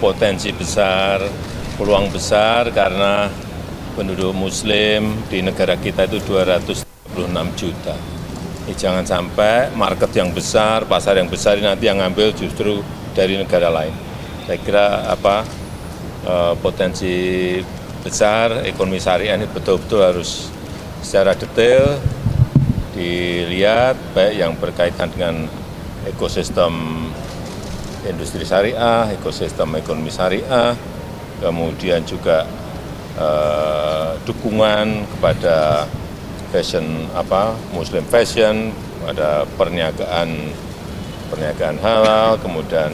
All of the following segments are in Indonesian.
potensi besar, peluang besar karena penduduk Muslim di negara kita itu 236 juta. Jangan sampai market yang besar, pasar yang besar nanti yang ngambil justru dari negara lain. Saya kira potensi besar ekonomi syariah ini betul-betul harus secara detail dilihat, baik yang berkaitan dengan ekosistem industri syariah, ekosistem ekonomi syariah, kemudian juga dukungan kepada fashion Muslim fashion, ada perniagaan halal, kemudian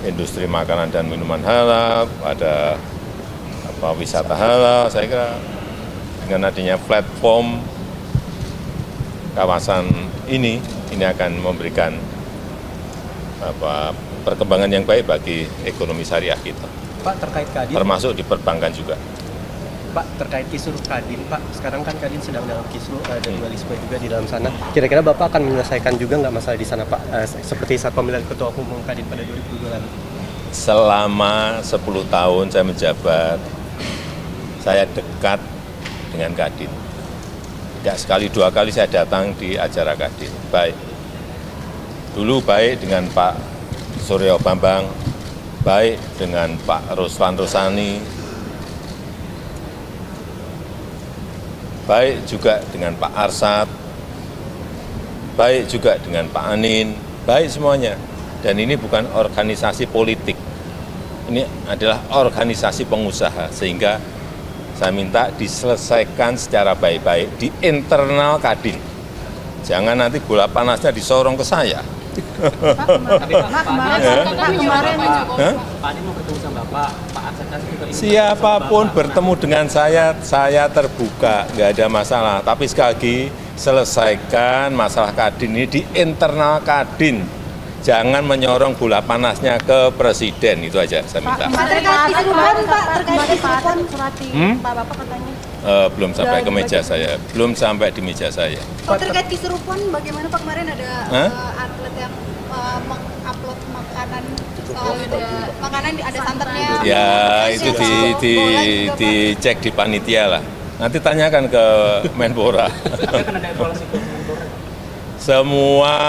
industri makanan dan minuman halal, ada wisata halal. Saya kira dengan adanya platform kawasan ini akan memberikan perkembangan yang baik bagi ekonomi syariah kita. Pak, terkait Kadin, termasuk di perbankan juga. Pak, terkait kisruh Kadin, Pak, sekarang kan Kadin sedang dalam kisruh, ada dualisme juga di dalam sana. Kira-kira Bapak akan menyelesaikan juga nggak masalah di sana, Pak, seperti saat pemilihan Ketua Umum Kadin pada 2002 lalu? Selama 10 tahun saya menjabat, saya dekat dengan Kadin. Tidak sekali dua kali saya datang di acara Kadin. Dulu baik dengan Pak Suryo Bambang, baik dengan Pak Ruslan Rusani, baik juga dengan Pak Arsad, baik juga dengan Pak Anin, baik semuanya. Dan ini bukan organisasi politik, ini adalah organisasi pengusaha, sehingga saya minta diselesaikan secara baik-baik di internal Kadin. Jangan nanti bola panasnya disorong ke saya. Siapapun bertemu dengan saya terbuka, nggak ada masalah. Tapi sekali lagi, selesaikan masalah Kadin ini di internal Kadin. Jangan menyorong bola panasnya ke presiden, itu aja saya minta. Belum sampai ke meja saya, belum sampai di meja saya. Pak, terkait Kisrupan, bagaimana Pak, kemarin ada atlet yang mengupload makanan ada santannya. Ya, itu dicek di panitia lah. Nanti tanyakan ke Menpora. Semua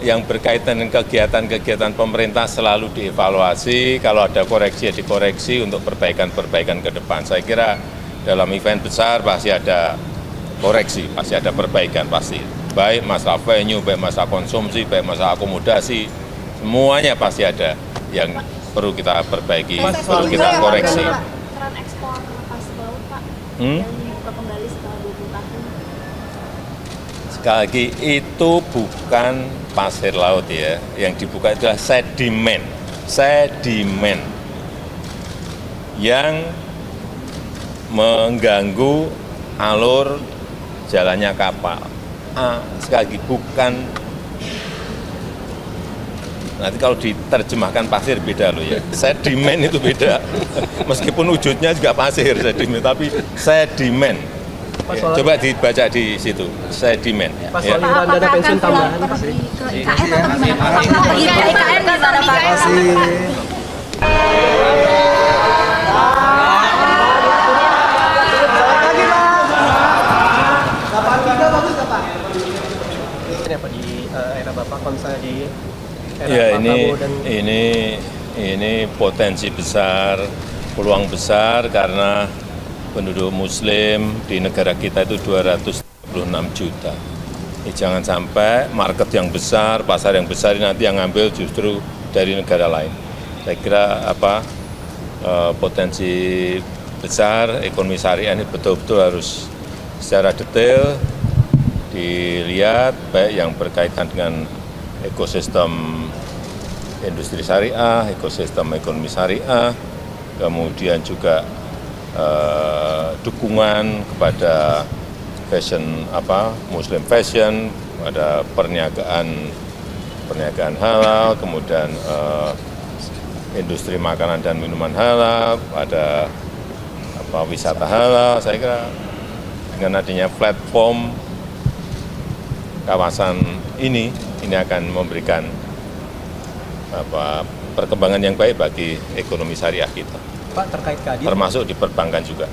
yang berkaitan dengan kegiatan-kegiatan pemerintah selalu dievaluasi. Kalau ada koreksi, ya dikoreksi untuk perbaikan-perbaikan ke depan. Saya kira dalam event besar pasti ada koreksi, pasti ada perbaikan, pasti. Baik masalah venue, baik masalah konsumsi, baik masalah akomodasi, semuanya pasti ada yang perlu kita perbaiki, perlu kita koreksi. Keran ekspor pasir laut, Pak, yang dibuka kembali setelah 20 tahun. Sekali lagi, itu bukan pasir laut ya, yang dibuka itu adalah sedimen yang mengganggu alur jalannya kapal. Sekali lagi, bukan, nanti kalau diterjemahkan pasir beda loh ya, sedimen itu beda. Meskipun wujudnya juga pasir sedimen, tapi sedimen. Coba dibaca di situ, sedimen. Pak, soal iuran dana pensiun tambahan, Pak. IKN atau gimana? IKN gimana, Pak? Apa di era Bapak, kalau misalnya di era Ya, Pak Prabowo dan ini potensi besar, peluang besar karena penduduk Muslim di negara kita itu 236 juta. Jangan sampai market yang besar, pasar yang besar nanti yang ngambil justru dari negara lain. Saya kira potensi besar ekonomi syariah ini betul-betul harus secara detail dilihat, baik yang berkaitan dengan ekosistem industri syariah, ekosistem ekonomi syariah, kemudian juga dukungan kepada fashion Muslim fashion, ada perniagaan halal, kemudian industri makanan dan minuman halal, ada wisata halal. Saya kira dengan adanya platform kawasan ini akan memberikan perkembangan yang baik bagi ekonomi syariah kita, Pak terkait Kadin. termasuk di perbankan juga.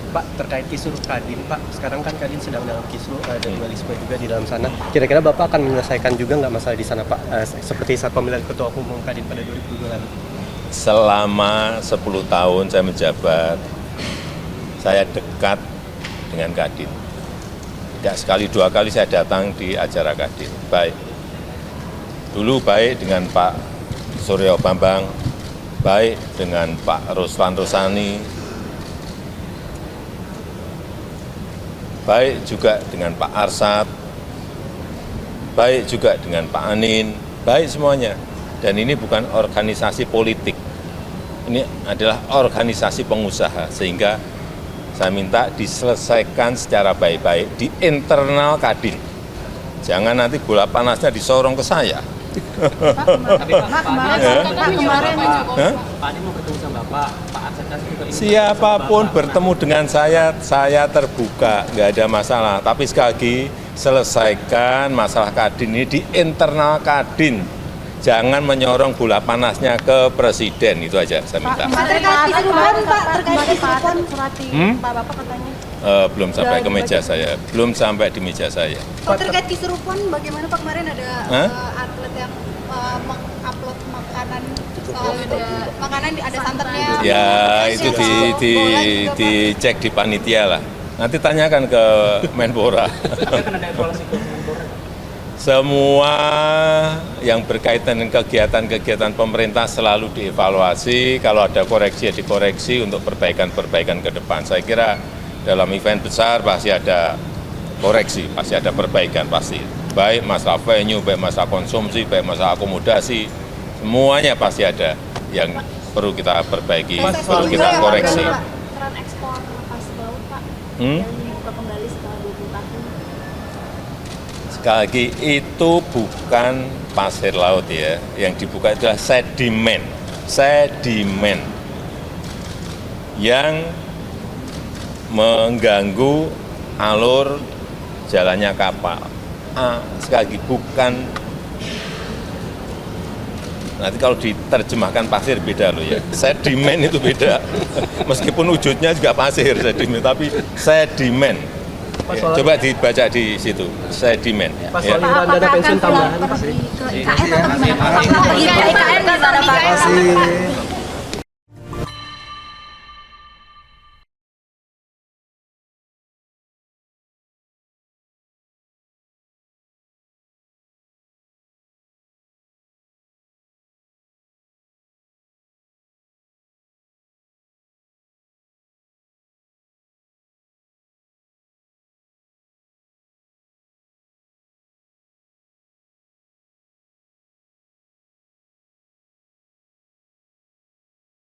Pak terkait kisruh Kadin, Pak sekarang kan Kadin sedang dalam kisruh ada dualisme juga di dalam sana. Kira-kira Bapak akan menyelesaikan juga nggak masalah di sana, Pak? Seperti saat pemilihan ketua umum Kadin pada 2022 lalu. Selama 10 tahun saya menjabat, saya dekat dengan Kadin. Tidak sekali dua kali saya datang di acara Kadin. Dulu baik dengan Pak Suryo Bambang, baik dengan Pak Ruslan Rusani, baik juga dengan Pak Arsad, baik juga dengan Pak Anin, baik semuanya. Dan ini bukan organisasi politik, ini adalah organisasi pengusaha, sehingga saya minta diselesaikan secara baik-baik di internal Kadin. Jangan nanti bola panasnya disorong ke saya. Siapapun bertemu dengan saya terbuka, nggak ada masalah. Tapi sekali lagi, selesaikan masalah Kadin ini di internal Kadin. Jangan menyorong bola panasnya ke presiden, itu aja saya minta. Terkait kisruhan, Pak, terkait kisruhan. Pak Bapak katanya. Belum sampai ke meja saya, belum sampai di meja saya. Pak terkait kisruhan, bagaimana Pak kemarin ada atlet yang mengupload makanan, ada santannya. Ya itu dicek di panitia lah. Nanti tanyakan ke Menpora. Semua yang berkaitan dengan kegiatan-kegiatan pemerintah selalu dievaluasi. Kalau ada koreksi, ya dikoreksi untuk perbaikan-perbaikan ke depan. Saya kira dalam event besar pasti ada koreksi, pasti ada perbaikan pasti. Baik masalah venue, baik masalah konsumsi, baik masalah akomodasi, semuanya pasti ada yang perlu kita perbaiki, perlu kita koreksi. Keran ekspor pasir laut, Pak, yang dibuka kembali setelah 20 tahun. Sekali lagi, itu bukan pasir laut ya, yang dibuka itu adalah sedimen yang mengganggu alur jalannya kapal. Sekali lagi, bukan, nanti kalau diterjemahkan pasir beda loh ya, sedimen itu beda. Meskipun wujudnya juga pasir sedimen, tapi sedimen. Ya, coba dibaca di situ, sedimen. Pak soal iuran dana pensiun tambahan, Pak. Ke IKN atau gimana, Pak? IKN di sana, Pak.